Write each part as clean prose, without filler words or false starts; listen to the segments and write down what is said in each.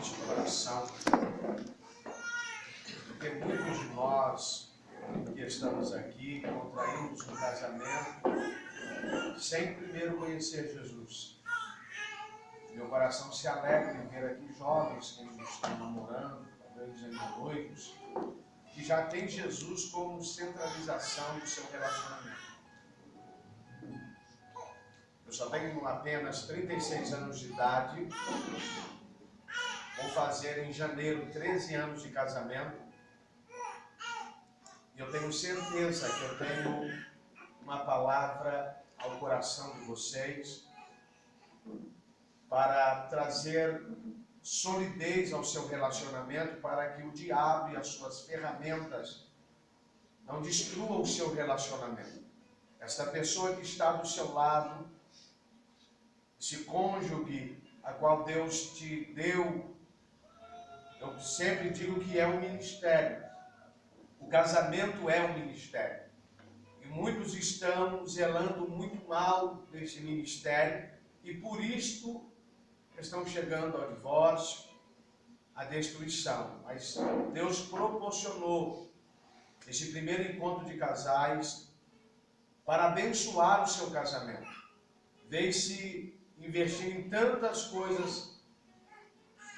nosso coração, porque muitos de nós que estamos aqui contraímos um casamento sem primeiro conhecer Jesus. Meu coração se alegra em ver aqui jovens que ainda estão namorando, talvez ainda noivos, que já tem Jesus como centralização do seu relacionamento. Eu só tenho apenas 36 anos de idade, vou fazer em janeiro 13 anos de casamento, e eu tenho certeza que eu tenho uma palavra ao coração de vocês para trazer solidez ao seu relacionamento, para que o diabo e as suas ferramentas não destruam o seu relacionamento. Esta pessoa que está do seu lado, esse cônjuge a qual Deus te deu, eu sempre digo que é um ministério. O casamento é um ministério. E muitos estão zelando muito mal desse ministério e por isto estão chegando ao divórcio, à destruição. Mas Deus proporcionou esse primeiro encontro de casais para abençoar o seu casamento. Veio-se investir em tantas coisas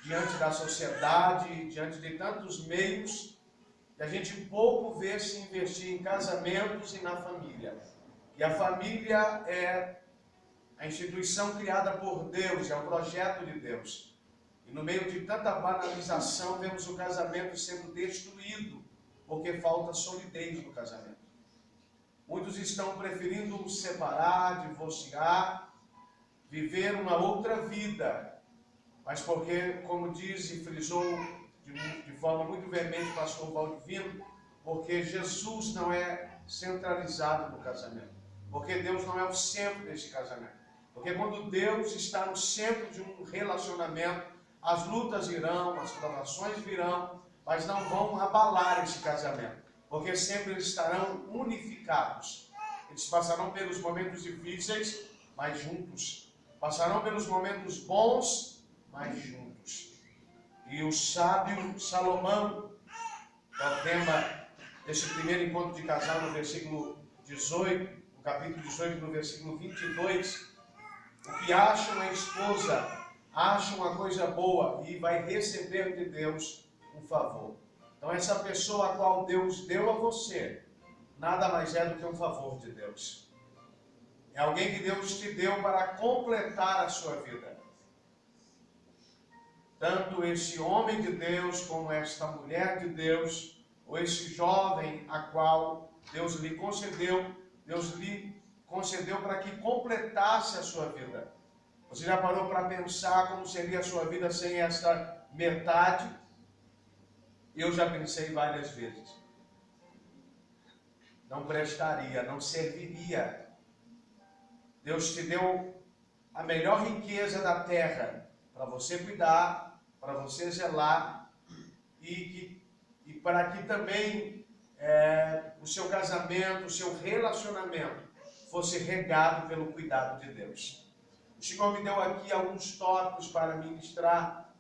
diante da sociedade, diante de tantos meios, e a gente pouco vê se investir em casamentos e na família. E a família é a instituição criada por Deus, é o projeto de Deus. E no meio de tanta banalização, vemos o casamento sendo destruído, porque falta solidez no casamento. Muitos estão preferindo separar, divorciar, viver uma outra vida, mas porque, como diz e frisou de forma muito veemente o pastor Valdivino, porque Jesus não é centralizado no casamento, porque Deus não é o centro desse casamento, porque quando Deus está no centro de um relacionamento, as lutas irão, as provações virão, mas não vão abalar esse casamento, porque sempre eles estarão unificados. Eles passarão pelos momentos difíceis, mas juntos. Passarão pelos momentos bons, mas juntos. E o sábio Salomão, que é o tema desse primeiro encontro de casal no versículo 18, no capítulo 18, no versículo 22, o que acha uma esposa, acha uma coisa boa e vai receber de Deus um favor. Então essa pessoa a qual Deus deu a você, nada mais é do que um favor de Deus. É alguém que Deus te deu para completar a sua vida. Tanto esse homem de Deus, como esta mulher de Deus, ou esse jovem a qual Deus lhe concedeu para que completasse a sua vida. Você já parou para pensar como seria a sua vida sem essa metade? Eu já pensei várias vezes. Não prestaria, não serviria. Deus te deu a melhor riqueza da terra para você cuidar, para você zelar e para que também o seu casamento, o seu relacionamento fosse regado pelo cuidado de Deus. O Senhor me deu aqui alguns tópicos para ministrar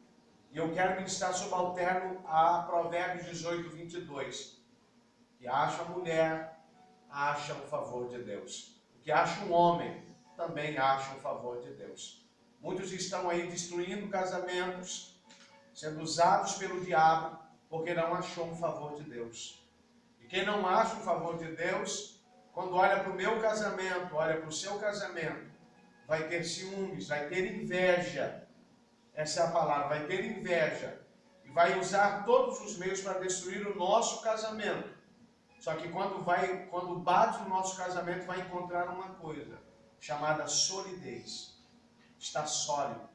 e eu quero ministrar subalterno a Provérbios 18, 22. Que acha a mulher, acha o favor de Deus. O que acha um homem, também acha o favor de Deus. Muitos estão aí destruindo casamentos, sendo usados pelo diabo, porque não achou o favor de Deus. E quem não acha o favor de Deus, quando olha para o meu casamento, olha para o seu casamento, vai ter ciúmes, vai ter inveja. Essa é a palavra, vai ter inveja. E vai usar todos os meios para destruir o nosso casamento. Só que quando bate no nosso casamento, vai encontrar uma coisa, chamada solidez. Está sólido.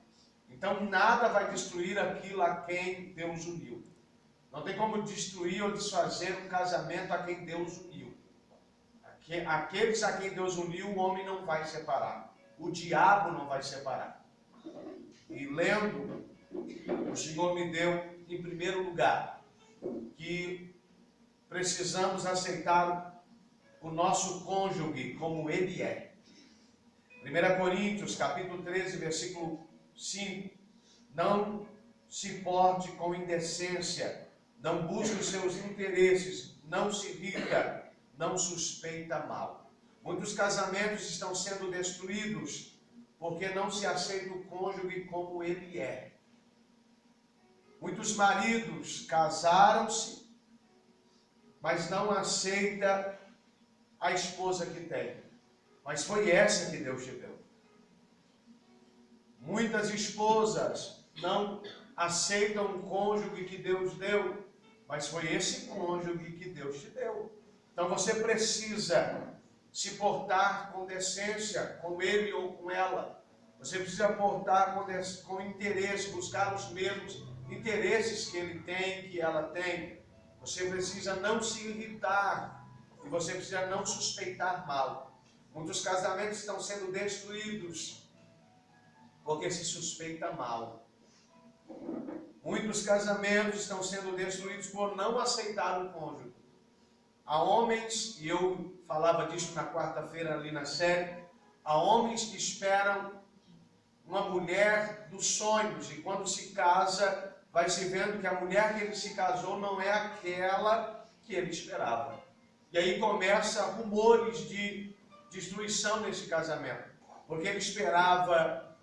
Então nada vai destruir aquilo a quem Deus uniu. Não tem como destruir ou desfazer um casamento a quem Deus uniu. Aqueles a quem Deus uniu, o homem não vai separar. O diabo não vai separar. E lendo, o Senhor me deu, em primeiro lugar, que precisamos aceitar o nosso cônjuge como ele é. 1 Coríntios, capítulo 13, versículo 5. Não se porte com indecência, não busque os seus interesses, não se irrita, não suspeita mal. Muitos casamentos estão sendo destruídos porque não se aceita o cônjuge como ele é. Muitos maridos casaram-se, mas não aceita a esposa que tem. Mas foi essa que Deus te deu. Muitas esposas não aceitam o cônjuge que Deus deu, mas foi esse cônjuge que Deus te deu. Então você precisa se portar com decência, com ele ou com ela. Você precisa portar com interesse, buscar os mesmos interesses que ele tem, que ela tem. Você precisa não se irritar e você precisa não suspeitar mal. Muitos casamentos estão sendo destruídos porque se suspeita mal. Muitos casamentos estão sendo destruídos por não aceitar o cônjuge. Há homens, e eu falava disso na quarta-feira ali na série, há homens que esperam uma mulher dos sonhos, e quando se casa, vai se vendo que a mulher que ele se casou não é aquela que ele esperava. E aí começa rumores de destruição nesse casamento, porque ele esperava,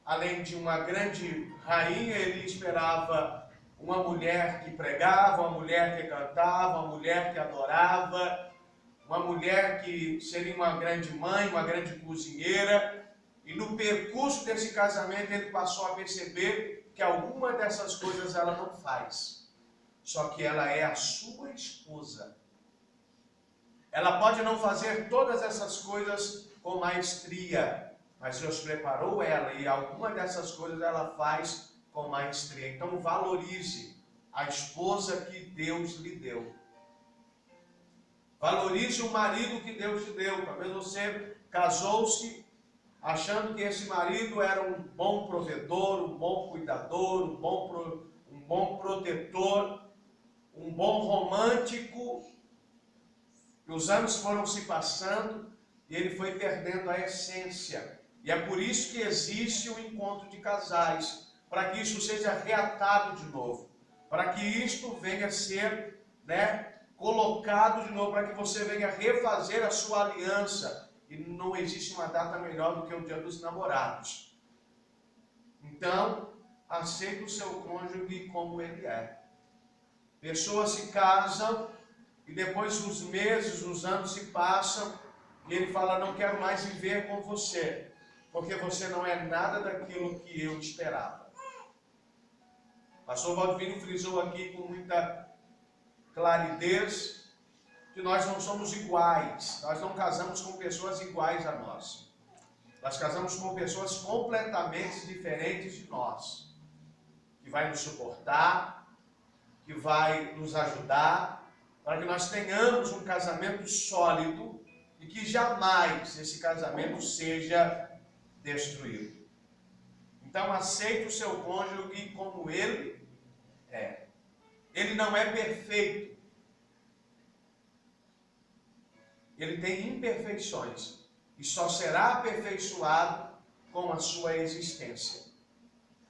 além de uma grande rainha, ele esperava uma mulher que pregava, uma mulher que cantava, uma mulher que adorava, uma mulher que seria uma grande mãe, uma grande cozinheira. E no percurso desse casamento ele passou a perceber que alguma dessas coisas ela não faz. Só que ela é a sua esposa. Ela pode não fazer todas essas coisas com maestria, mas Deus preparou ela e alguma dessas coisas ela faz com maestria. Então valorize a esposa que Deus lhe deu. Valorize o marido que Deus te deu. Talvez você casou-se achando que esse marido era um bom provedor, um bom cuidador, um bom protetor, um bom romântico. E os anos foram se passando e ele foi perdendo a essência. E é por isso que existe o encontro de casais, para que isso seja reatado de novo, para que isto venha a ser, colocado de novo, para que você venha refazer a sua aliança. E não existe uma data melhor do que o Dia dos Namorados. Então, aceite o seu cônjuge como ele é. Pessoas se casam e depois os meses, os anos se passam e ele fala: não quero mais viver com você, porque você não é nada daquilo que eu esperava. O pastor Valdivino frisou aqui com muita claridade que nós não somos iguais, nós não casamos com pessoas iguais a nós. Nós casamos com pessoas completamente diferentes de nós, que vai nos suportar, que vai nos ajudar, para que nós tenhamos um casamento sólido e que jamais esse casamento seja destruído. Então aceite o seu cônjuge como ele é. Ele não é perfeito. Ele tem imperfeições e só será aperfeiçoado com a sua existência.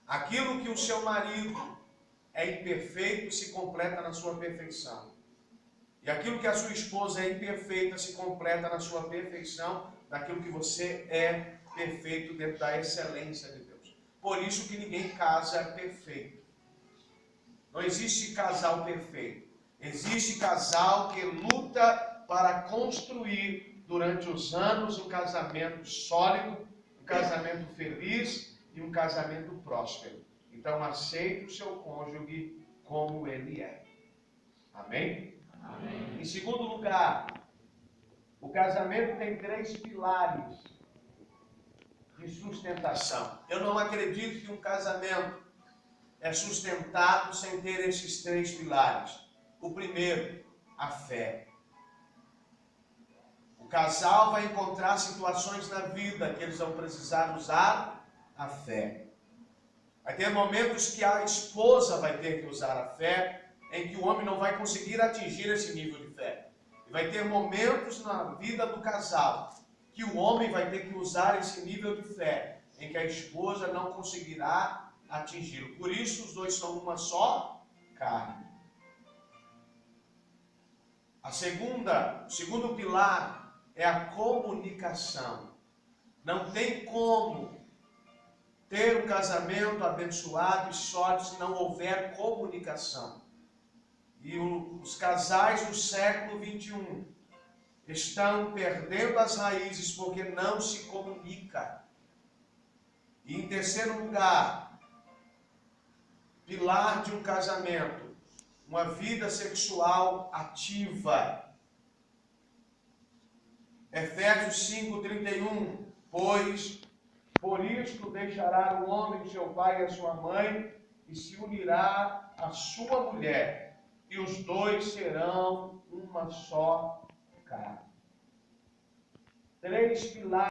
Aquilo que o seu marido é imperfeito se completa na sua perfeição. E aquilo que a sua esposa é imperfeita se completa na sua perfeição, naquilo que você é perfeito dentro da excelência de Deus. Por isso que ninguém casa perfeito. Não existe casal perfeito. Existe casal que luta para construir durante os anos um casamento sólido, um casamento feliz e um casamento próspero. Então aceite o seu cônjuge como ele é. Amém? Amém. Em segundo lugar, o casamento tem 3 pilares de sustentação. Eu não acredito que um casamento é sustentado sem ter esses 3 pilares. O primeiro, a fé. O casal vai encontrar situações na vida que eles vão precisar usar a fé. Vai ter momentos que a esposa vai ter que usar a fé, em que o homem não vai conseguir atingir esse nível de fé. E vai ter momentos na vida do casal que o homem vai ter que usar esse nível de fé, em que a esposa não conseguirá atingi-lo. Por isso, os dois são uma só carne. O segundo pilar é a comunicação. Não tem como ter um casamento abençoado e sólido se não houver comunicação. E os casais do século XXI estão perdendo as raízes porque não se comunica. E em terceiro lugar, pilar de um casamento, uma vida sexual ativa. Efésios 5:31, pois por isto deixará o homem seu pai e a sua mãe e se unirá à sua mulher, e os dois serão uma só carne. 3 pilares